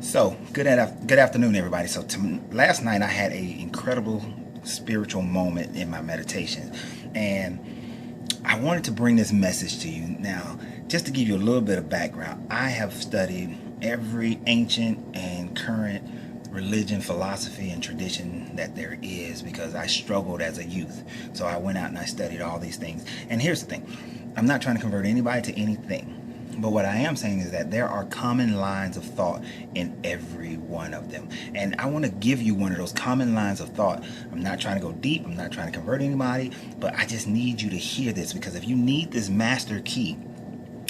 So, good afternoon, everybody. So, last night I had a incredible spiritual moment in my meditation, and I wanted to bring this message to you. Now, just to give you a little bit of background, I have studied every ancient and current religion, philosophy, and tradition that there is because I struggled as a youth. So I went out and I studied all these things. And here's the thing, I'm not trying to convert anybody to anything. But what I am saying is that there are common lines of thought in every one of them. And I want to give you one of those common lines of thought. I'm not trying to go deep. I'm not trying to convert anybody. But I just need you to hear this, because if you need this master key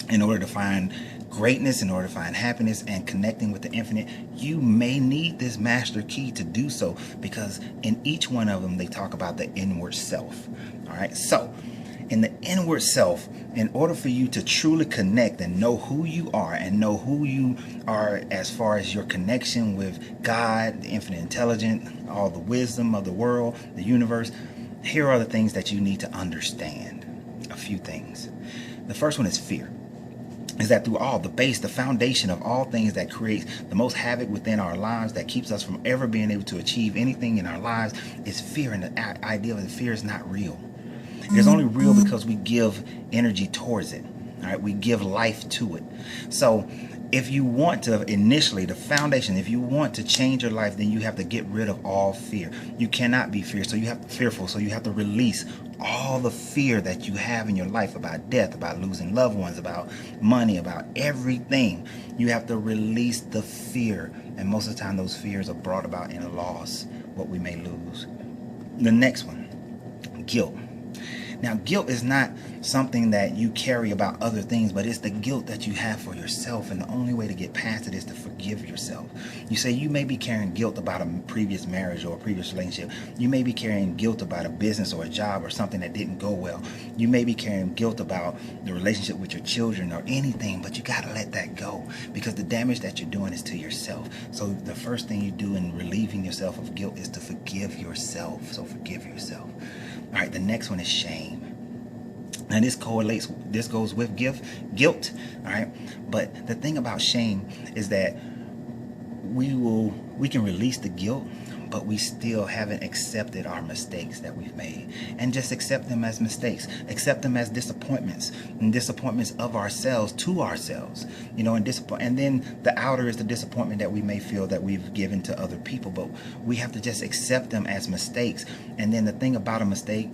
in order to find greatness, in order to find happiness and connecting with the infinite, you may need this master key to do so, because in each one of them they talk about the inward self. All right, so in the inward self, in order for you to truly connect and know who you are and know who you are as far as your connection with God, the infinite intelligence, all the wisdom of the world, the universe, here are the things that you need to understand. A few things. The first one is fear. Is that through all the base, the foundation of all things that creates the most havoc within our lives, that keeps us from ever being able to achieve anything in our lives, is fear. And the idea of the fear is not real. It is only real because we give energy towards it. All right, we give life to it. So if you want to, initially, the foundation, if you want to change your life, then you have to get rid of all fear. You cannot be fearful, so you have to release all the fear that you have in your life about death, about losing loved ones, about money, about everything. You have to release the fear. And most of the time those fears are brought about in a loss, what we may lose. The next one, guilt. Now, guilt is not something that you carry about other things, but it's the guilt that you have for yourself. And the only way to get past it is to forgive yourself. You say you may be carrying guilt about a previous marriage or a previous relationship. You may be carrying guilt about a business or a job or something that didn't go well. You may be carrying guilt about the relationship with your children or anything, but you got to let that go, because the damage that you're doing is to yourself. So the first thing you do in relieving yourself of guilt is to forgive yourself. So forgive yourself. All right, the next one is shame. Now this goes with guilt, all right? But the thing about shame is that we can release the guilt, but we still haven't accepted our mistakes that we've made. And just accept them as mistakes. Accept them as disappointments, and disappointments of ourselves to ourselves. And then the outer is the disappointment that we may feel that we've given to other people, but we have to just accept them as mistakes. And then the thing about a mistake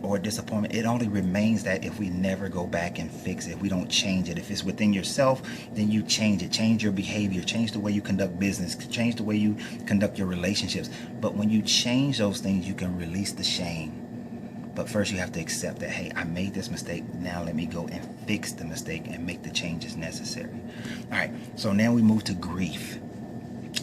or disappointment, it only remains that if we never go back and fix it, if we don't change it. If it's within yourself, then you change it. Change your behavior, change the way you conduct business, change the way you conduct your relationships. But when you change those things, you can release the shame. But first you have to accept that, hey, I made this mistake. Now let me go and fix the mistake and make the changes necessary. All right, so now we move to grief.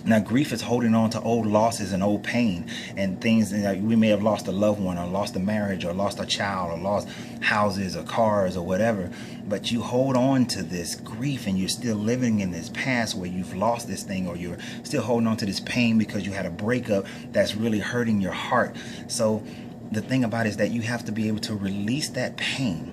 Now, grief is holding on to old losses and old pain and things. We may have lost a loved one, or lost a marriage, or lost a child, or lost houses or cars or whatever. But you hold on to this grief, and you're still living in this past where you've lost this thing, or you're still holding on to this pain because you had a breakup that's really hurting your heart. So the thing about it is that you have to be able to release that pain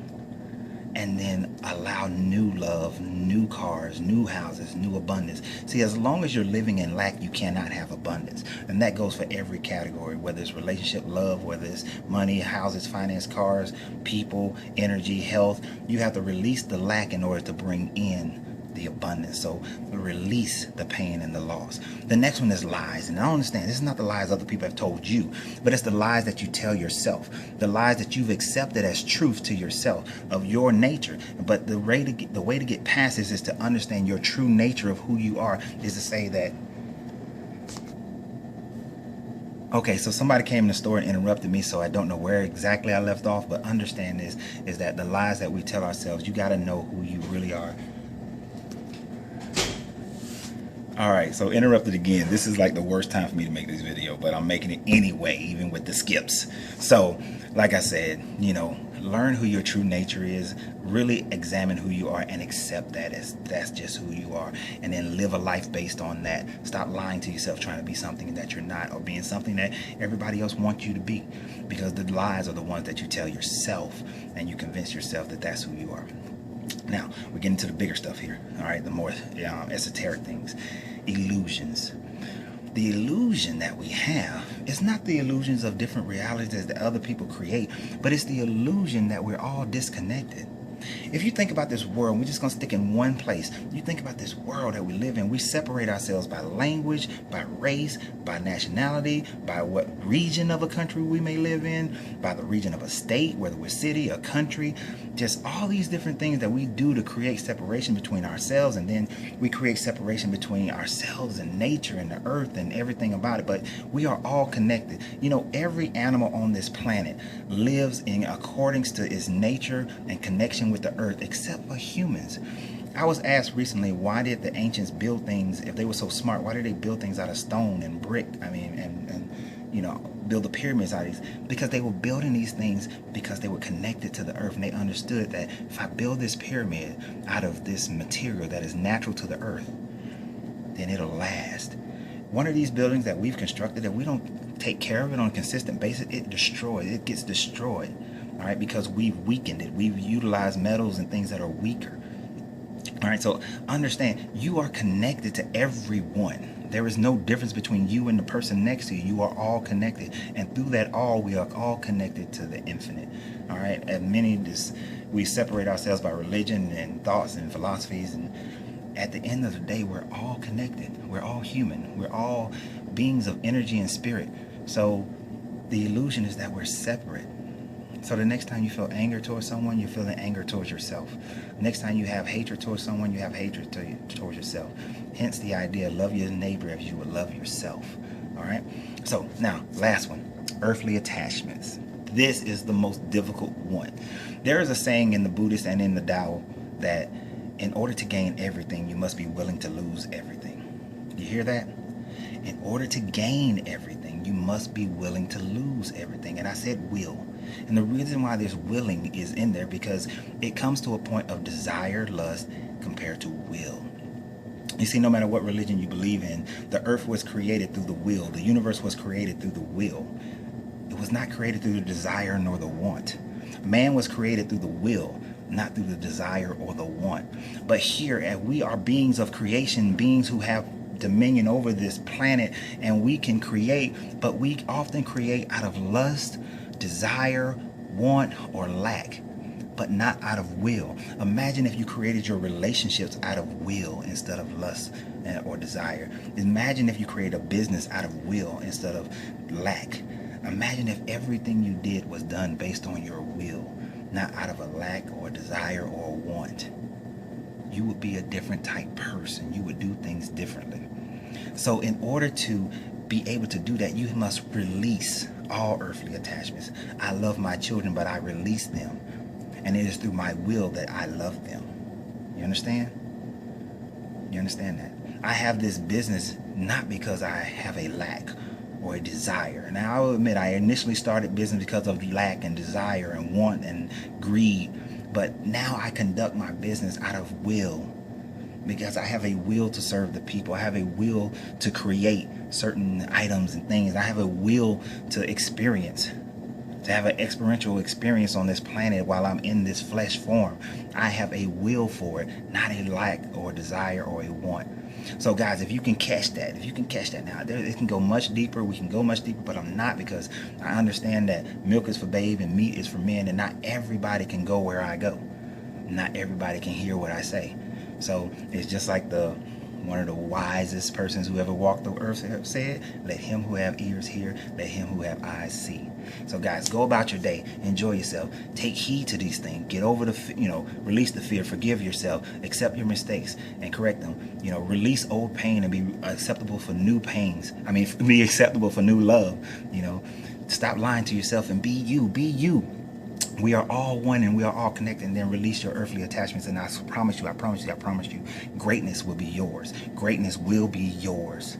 and then allow new love, new cars, new houses, new abundance. See, as long as you're living in lack, you cannot have abundance. And that goes for every category, whether it's relationship, love, whether it's money, houses, finance, cars, people, energy, health. You have to release the lack in order to bring in the abundance. So release the pain and the loss. The next one is lies. And I don't understand, this is not the lies other people have told you, but it's the lies that you tell yourself, the lies that you've accepted as truth to yourself of your nature. But the way to get past this is to understand your true nature of who you are, is to say that, okay, so somebody came in the store and interrupted me, so I don't know where exactly I left off, but understand this, is that the lies that we tell ourselves, you got to know who you really are. Alright, so interrupted again. This is like the worst time for me to make this video, but I'm making it anyway, even with the skips. So, like I said, learn who your true nature is, really examine who you are, and accept that as that's just who you are, and then live a life based on that. Stop lying to yourself, trying to be something that you're not, or being something that everybody else wants you to be, because the lies are the ones that you tell yourself, and you convince yourself that that's who you are. Now, we're getting to the bigger stuff here, all right, the more esoteric things. illusions. The illusion that we have is not the illusions of different realities that other people create, but it's the illusion that we're all disconnected. If you think about this world, we're just going to stick in one place. You think about this world that we live in, we separate ourselves by language, by race, by nationality, by what region of a country we may live in, by the region of a state, whether we're city, a country, just all these different things that we do to create separation between ourselves, and then we create separation between ourselves and nature and the earth and everything about it. But we are all connected. You know, every animal on this planet lives in accordance to its nature and connection with the earth, except for humans. I was asked recently, why did the ancients build things, if they were so smart, why did they build things out of stone and brick? I mean, and you know, build the pyramids out of these? Because they were building these things because they were connected to the earth, and they understood that if I build this pyramid out of this material that is natural to the earth, then it'll last. One of these buildings that we've constructed, that we don't take care of it on a consistent basis, it gets destroyed. All right, because we've weakened it. We've utilized metals and things that are weaker. All right, so understand, you are connected to everyone. There is no difference between you and the person next to you. You are all connected, and through that all, we are all connected to the infinite. All right, and we separate ourselves by religion and thoughts and philosophies, and at the end of the day, we're all connected. We're all human. We're all beings of energy and spirit. So the illusion is that we're separate. So the next time you feel anger towards someone, you're feeling anger towards yourself. Next time you have hatred towards someone, you have hatred towards yourself. Hence the idea, love your neighbor as you would love yourself. All right? So now, last one, earthly attachments. This is the most difficult one. There is a saying in the Buddhist and in the Tao that in order to gain everything, you must be willing to lose everything. You hear that? In order to gain everything, you must be willing to lose everything. And I said will. And the reason why this willing is in there, because it comes to a point of desire, lust, compared to will. You see, no matter what religion you believe in, the earth was created through the will. The universe was created through the will. It was not created through the desire nor the want. Man was created through the will, not through the desire or the want. But here, as we are beings of creation, beings who have dominion over this planet, and we can create, but we often create out of lust, desire, want, or lack, but not out of will. Imagine if you created your relationships out of will instead of lust or desire. Imagine if you created a business out of will instead of lack. Imagine if everything you did was done based on your will, not out of a lack or desire or a want. You would be a different type person. You would do things differently. So in order to be able to do that, you must release all earthly attachments. I love my children, but I release them. And it is through my will that I love them. You understand? You understand that? I have this business not because I have a lack or a desire. Now, I will admit, I initially started business because of lack and desire and want and greed. But now I conduct my business out of will, because I have a will to serve the people. I have a will to create certain items and things. I have a will to experience, to have an experiential experience on this planet while I'm in this flesh form. I have a will for it, not a lack or desire or a want. So guys, if you can catch that, now, it can go much deeper. We can go much deeper, but I'm not, because I understand that milk is for babe and meat is for men, and not everybody can go where I go. Not everybody can hear what I say. So it's just like one of the wisest persons who ever walked the earth said, let him who have ears hear, let him who have eyes see. So guys, go about your day, enjoy yourself, take heed to these things, get over release the fear, forgive yourself, accept your mistakes and correct them. Release old pain and be acceptable for new pains. Be acceptable for new love. Stop lying to yourself and be you. We are all one and we are all connected. And then release your earthly attachments. And I promise you, greatness will be yours. Greatness will be yours.